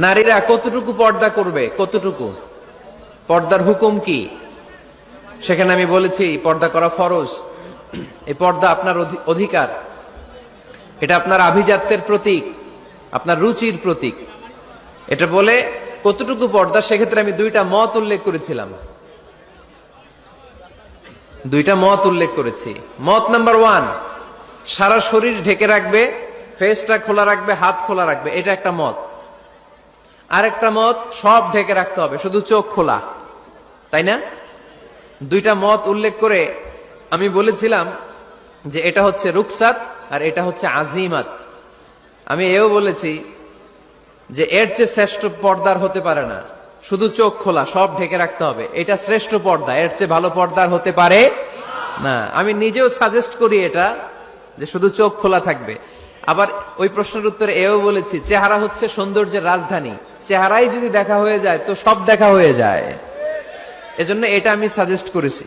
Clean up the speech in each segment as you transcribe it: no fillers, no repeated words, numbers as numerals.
নারীরা কতটুকু পর্দা করবে, কতটুকু পর্দার হুকুম কি, সেখানে আমি বলেছি পর্দা করা ফরজ। এই পর্দা আপনার অধিকার, এটা আপনার আভিজাত্যের প্রতীক, আপনার রুচির প্রতীক। এটা বলে কতটুকু পর্দা, সেক্ষেত্রে আমি দুইটা মত উল্লেখ করেছিলাম, দুইটা মত উল্লেখ করেছি। মত নাম্বার 1, সারা শরীর ঢেকে রাখবে, ফেসটা খোলা রাখবে, হাত খোলা রাখবে, এটা একটা মত। আরেকটা মত, সব ঢেকে রাখতে হবে, শুধু চোখ খোলা, তাই না? দুইটা মত উল্লেখ করে আমি বলেছিলাম যে এটা হচ্ছে রুকসাত আর এটা হচ্ছে আজিমাত। আমি এও বলেছি যে এর চেয়ে শ্রেষ্ঠ পর্দার হতে পারে না, শুধু চোখ খোলা, সব ঢেকে রাখতে হবে, এটা শ্রেষ্ঠ পর্দা, এর চেয়ে ভালো পর্দার হতে পারে না। আমি নিজেও সাজেস্ট করি এটা, যে শুধু চোখ খোলা থাকবে। আবার ওই প্রশ্নের উত্তরে এও বলেছি চেহারা হচ্ছে সৌন্দর্যের রাজধানী, চেহারাই যদি দেখা হয়ে যায় তো সব দেখা হয়ে যায়, এজন্য এটা আমি সাজেস্ট করেছি।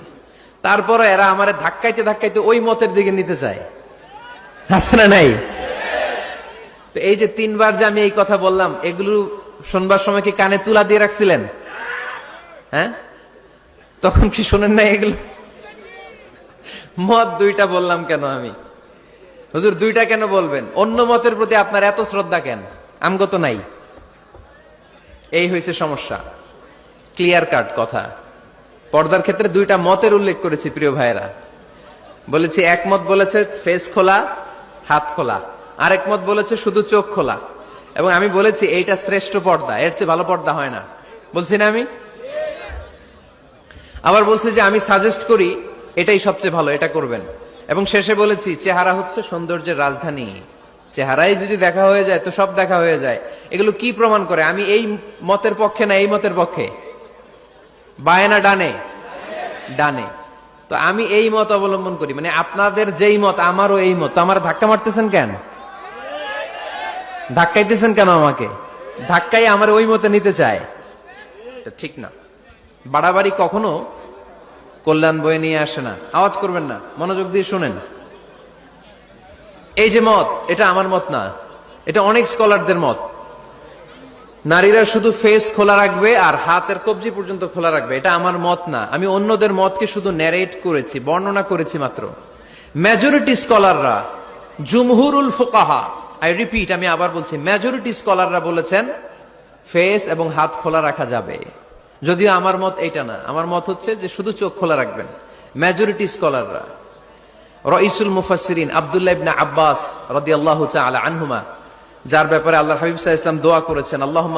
তারপরে এরা আমারে ধাক্কাইতে ধাক্কাইতে ওই মতের দিকে নিতে চায়, আছে না নাই? তো এই যে 3বার যে আমি এই কথা বললাম, এগুলো শুনবার সময় কি কানে তুলা দিয়ে রাখছিলেন? হ্যাঁ, তখন কি শোনেন না এগুলো? মত দুইটা বললাম কেন আমি? হুজুর দুইটা কেন বলবেন? অন্য মতের প্রতি আপনার এত শ্রদ্ধা কেন? আমগত নাই, এই হয়েছে সমস্যা। ক্লিয়ার কাট কথা। পর্দার ক্ষেত্রে দুইটা মতের উল্লেখ করেছি প্রিয় ভাইয়েরা। বলেছি এক মত বলেছে ফেস খোলা, হাত খোলা, আরেক মত বলেছে শুধু চোখ খোলা। এবং আমি বলেছি এইটা শ্রেষ্ঠ পর্দা, এর চেয়ে ভালো পর্দা হয় না, বলছি না আমি? আবার বলছি যে আমি সাজেস্ট করি এটাই সবচেয়ে ভালো, এটা করবেন। এবং শেষে বলেছি চেহারা হচ্ছে সৌন্দর্যের রাজধানী, চেহারাই যদি দেখা হয়ে যায় তো সব দেখা হয়ে যায়। এগুলো কি প্রমাণ করে? আমি এই মতের পক্ষে না এই মতের পক্ষে? বায়ে না ডানে? ডানে। তো আমি এই মত অবলম্বন করি, মানে আপনাদের যেই মত আমারও এই মত। তো আমার ধাক্কা মারতেছেন কেন? ধাক্কাইতেছেন কেন আমাকে? ধাক্কাই আমার ওই মতে নিতে চায়, ঠিক না। বাড়াবাড়ি কখনো কল্যাণ বয়ে নিয়ে আসে না। আওয়াজ করবেন না, মনোযোগ দিয়ে শুনেন। এই যে মত, এটা আমার মত না, এটা অনেক স্কলারদের মত। নারীরা শুধু ফেস খোলা রাখবে আর হাতের কবজি পর্যন্ত খোলা রাখবে, এটা আমার মত না। আমি অন্যদের মতকে শুধু ন্যারেট করেছি, বর্ণনা করেছি মাত্র। মেজরিটি স্কলাররা, জুমহুরুল ফুকাহা, আই রিপিট, আমি আবার বলছি, মেজরিটি স্কলাররা বলেছেন ফেস এবং হাত খোলা রাখা যাবে। যদিও আমার মত এইটা না, আমার মত হচ্ছে যে শুধু চোখ খোলা রাখবেন। মেজরিটি স্কলাররা, রাইসুল মুফাসসিরিন আব্দুল্লাহ ইবনে আব্বাস রাদিয়াল্লাহু তাআলা আনহুমা, যার ব্যাপারে আল্লাহর হাবিব সাল্লাল্লাহু আলাইহি ওয়াসাল্লাম দোয়া করেছেন, আল্লাহুম্মা